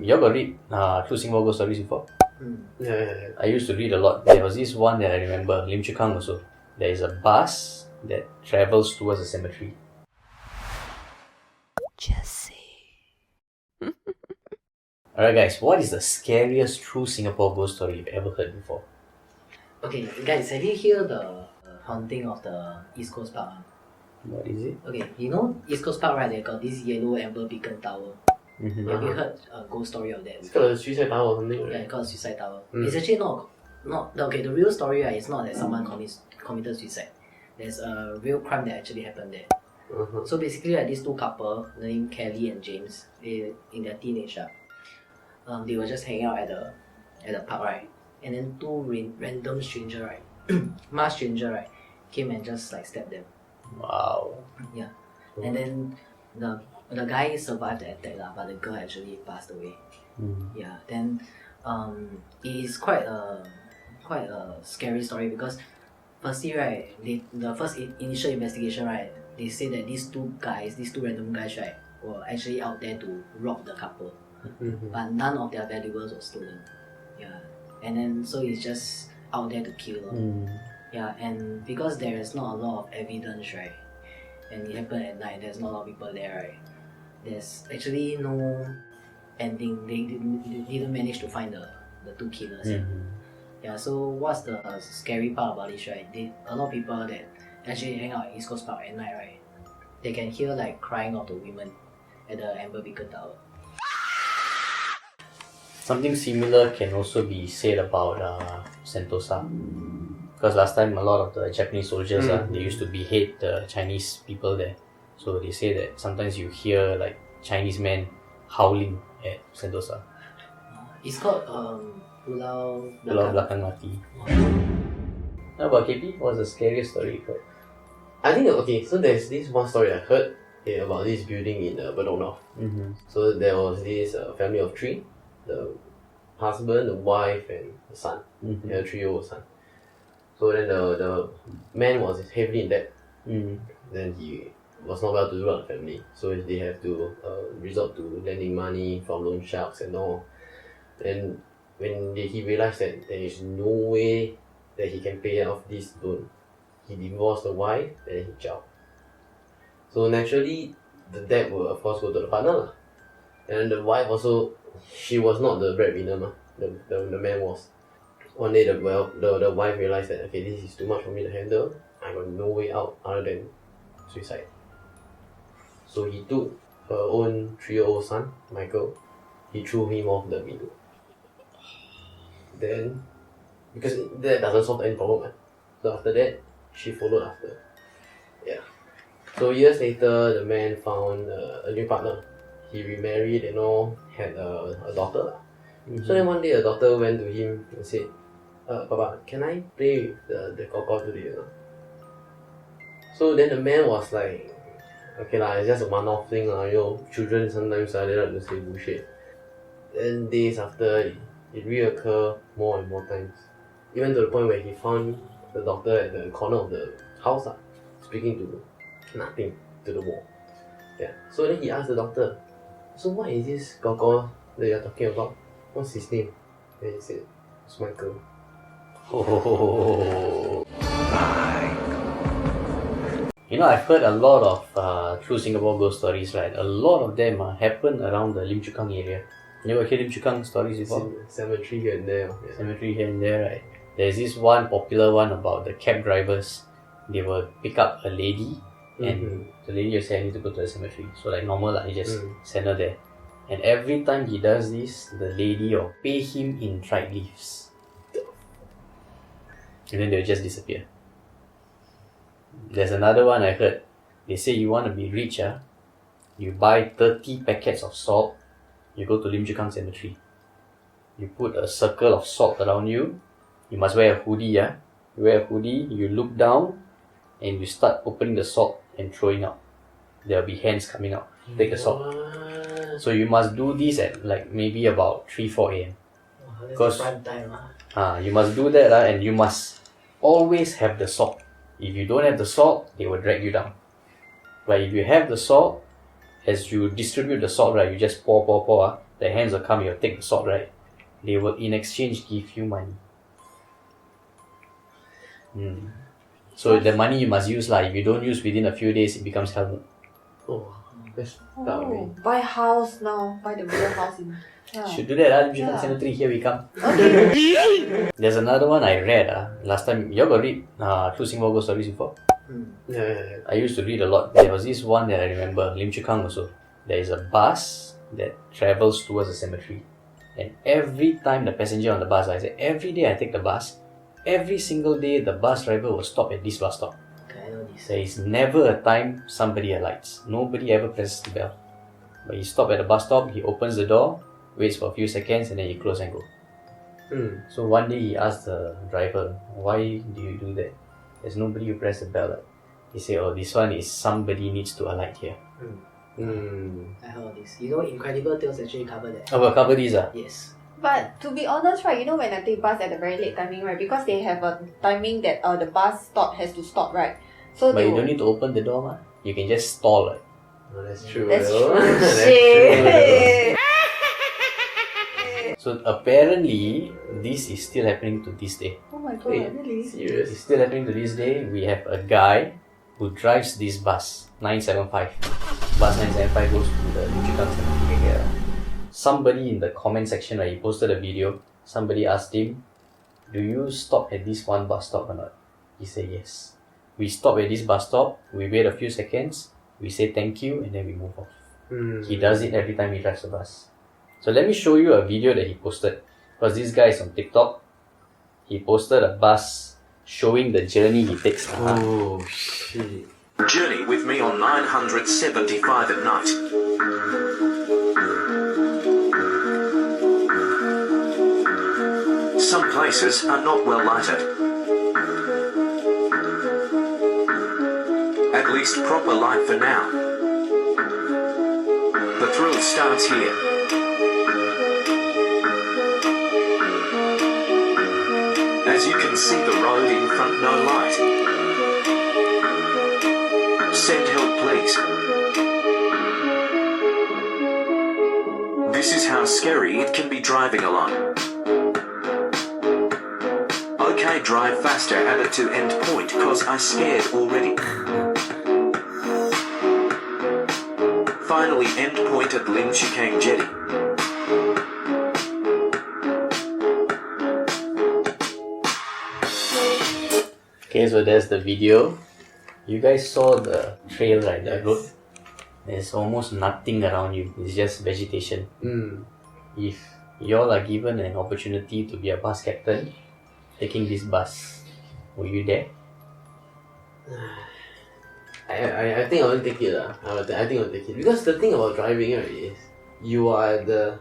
You all got read True Singapore Ghost Stories before? Yeah. I used to read a lot. There was this one that I remember, Lim Chu Kang also. There is a bus that travels towards a cemetery. Jesse. Alright guys, what is the scariest true Singapore ghost story you've ever heard before? Okay, guys, have you heard the haunting of the East Coast Park? What is it? Okay, you know East Coast Park, right? They got this yellow amber beacon tower. Mm-hmm. Have you heard a ghost story of that? It's called a suicide tower or something, right? Yeah, it's called a suicide tower. It's actually not okay. The real story, right, is not that someone committed suicide. There's a real crime that actually happened there. So basically, like these two couple named Kaale and James, they in their teenage, they were just hanging out at the park, right? And then two random stranger, right, masked stranger, right, came and just like stabbed them. Wow. Yeah, and then the guy survived the attack, but the girl actually passed away. Yeah, then it is quite a scary story because firstly, right, the first initial investigation, right, they say that these two random guys, right, were actually out there to rob the couple, but none of their valuables were stolen. Yeah, and then so it's just out there to kill. Yeah, and because there is not a lot of evidence, right, and it happened at night, there's not a lot of people there, right, there's actually no ending. They didn't manage to find the two killers. Yeah, so what's the scary part about this, right? A lot of people that actually hang out at East Coast Park at night, right, they can hear like crying of the women at the Amber Beacon Tower. Something similar can also be said about Sentosa. Because last time a lot of the Japanese soldiers, they used to behead the Chinese people there. So they say that sometimes you hear like Chinese men howling at Sentosa. It's called Pulau Belakang Mati. How about KP? What's the scariest story you heard? I think, okay, so there's this one story I heard about this building in Umbrtone North. So there was this family of three, the husband, the wife, and the son. They had a 3-year-old son. So then the man was heavily in debt. Then he was not well to do on the family. So they have to resort to lending money from loan sharks and all. And when he realized that there is no way that he can pay off this loan, he divorced the wife and he child. So naturally, the debt will of course go to the partner. And the wife also, she was not the breadwinner, the man was. One day the wife realized that, okay, this is too much for me to handle. I got no way out other than suicide. So he took her own 3-year-old son, Michael, he threw him off the window. Then, because that doesn't solve any problem, so after that, she followed after. Yeah. So years later, the man found a new partner. He remarried and all, had a daughter. So then one day the daughter went to him and said, Papa, can I play with the koko today? So then the man was like, okay lah, it's just a one-off thing lah. You know, children sometimes they like to say bullshit. Then days after, it reoccurred more and more times. Even to the point where he found the doctor at the corner of the house, speaking to nothing, to the wall. Yeah. So then he asked the doctor, so what is this koko that you're talking about? What's his name? Then he said, it's Michael. You know, I've heard a lot of true Singapore ghost stories, right? A lot of them happen around the Lim Chu Kang area. You ever hear Lim Chu Kang stories before? Cemetery here and there. Yeah. Cemetery here and there, right? There's this one popular one about the cab drivers. They will pick up a lady and the lady will say, I need to go to the cemetery. So like normal, you just send her there. And every time he does this, the lady will pay him in dried leaves. And then they'll just disappear. There's another one I heard. They say you want to be rich, you buy 30 packets of salt, you go to Lim Chu Kang Cemetery. You put a circle of salt around you. You must wear a hoodie, You wear a hoodie, you look down, and you start opening the salt and throwing out. There'll be hands coming out. Take the salt. So you must do this at like maybe about 3-4 a.m. Because prime time. You must do that and you must always have the salt. If you don't have the salt, they will drag you down. But if you have the salt, as you distribute the salt, right, you just pour, the hands will come, you'll take the salt, right? They will in exchange give you money. So the money you must use lah. If you don't use within a few days, it becomes helmet. Oh, that's that way. Buy house now. Buy the real house in. Yeah. Should do that, Lim Chu Kang Cemetery. Here we come. Okay. There's another one I read. Last time, you all got read True Singapore Ghost Stories before? Yeah. I used to read a lot. There was this one that I remember, Lim Chu Kang also. There is a bus that travels towards the cemetery. And every time the passenger on the bus, I said, every day I take the bus, every single day the bus driver will stop at this bus stop. Okay, I know this. There is never a time somebody alights. Nobody ever presses the bell. But he stops at the bus stop, he opens the door, waits for a few seconds, and then he close and go. So one day he asked the driver, why do you do that? There's nobody who press the bell. He said, oh, this one is somebody needs to alight here. I heard this. You know, Incredible Tales actually cover that. Oh, we'll cover these. Yes. But to be honest, right, you know when I take bus at a very late timing, right, because they have a timing that the bus stop has to stop, right? So But you don't need to open the door, ma. You can just stall. Right? Oh, that's true. That's though. true. That's Shit. So apparently, this is still happening to this day. Oh my god, Wait, really? It's serious. still happening to this day. We have a guy who drives this bus, 975. Bus 975 goes to the Lim Chu Kang Cemetery. Somebody in the comment section, right, he posted a video. Somebody asked him, do you stop at this one bus stop or not? He said yes. We stop at this bus stop, we wait a few seconds, we say thank you, and then we move off. He does it every time he drives the bus. So let me show you a video that he posted. Because this guy is on TikTok. He posted a bus showing the journey he takes. Oh shit. Journey with me on 975 at night. Some places are not well lighted. At least proper light for now. The thrill starts here. As you can see, the road in front, no light. Send help, please. This is how scary it can be driving alone. Okay, drive faster, add it to end point, cause I scared already. Finally, end point at Lim Chu Kang Jetty. Okay, so there's the video. You guys saw the trail, right? The road. There's almost nothing around you. It's just vegetation. If y'all are given an opportunity to be a bus captain, taking this bus, were you there? I think I will take it. I think I'll take it. Because the thing about driving, right, is you are at the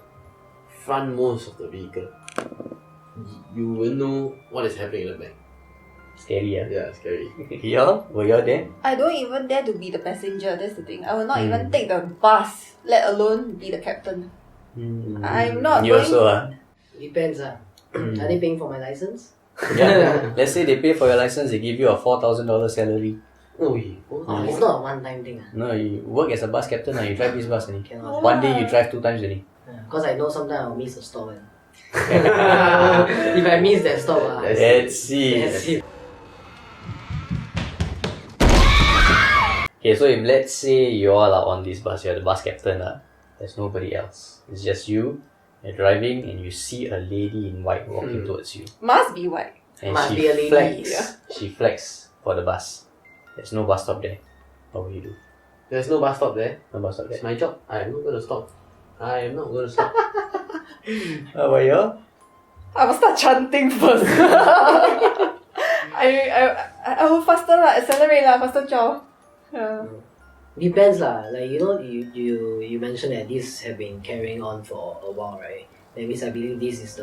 frontmost of the vehicle. You will know what is happening in the back. Scary, yeah? Yeah, scary. Y'all? Were y'all there? I don't even dare to be the passenger, that's the thing. I will not even take the bus, let alone be the captain. I'm not You going... also, Depends. Are they paying for my license? Yeah. Let's say they pay for your license, they give you a $4,000 salary. It's not a one-time thing. No, you work as a bus captain and you drive this bus only. Cannot. One day you drive 2 times only. Because I know sometimes I'll miss a stop. If I miss that stop, Let's see. that's it. Okay, so if let's say you all are on this bus, you're the bus captain, there's nobody else. It's just you, you're driving and you see a lady in white walking towards you. Must be white. And Must she be a lady, flags. yeah. She flags for the bus. There's no bus stop there. What will you do? There's no bus stop there. No bus stop It's there. my job. I am not going to stop. I am not going to stop. How about you? I will start chanting first. I will faster accelerate faster chow. Yeah. Depends like you mentioned that this have been carrying on for a while, right? That means I believe this is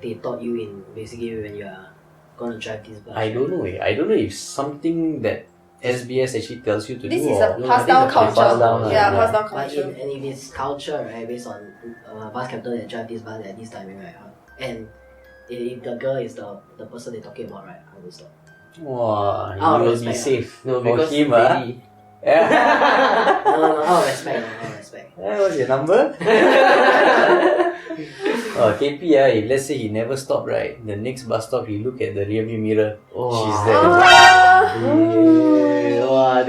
they taught you in basically when you are gonna drive this bus. I don't know. I don't know if something that SBS actually tells you to This do. is or a no, passed I down think it's a culture. passed down, Yeah, yeah. passed down But culture. and if it's culture, right, based on bus captain that drive this bus at this timing, right? And if the girl is the person they're talking about, right, I will stop. Wow, Out you of will be respect, safe. No, For because him, lady, yeah. No, out of respect, out of respect. What's your number? KP, if let's say he never stop, right, the next bus stop, he look at the rearview mirror. Wow. She's there. Ah. Wow,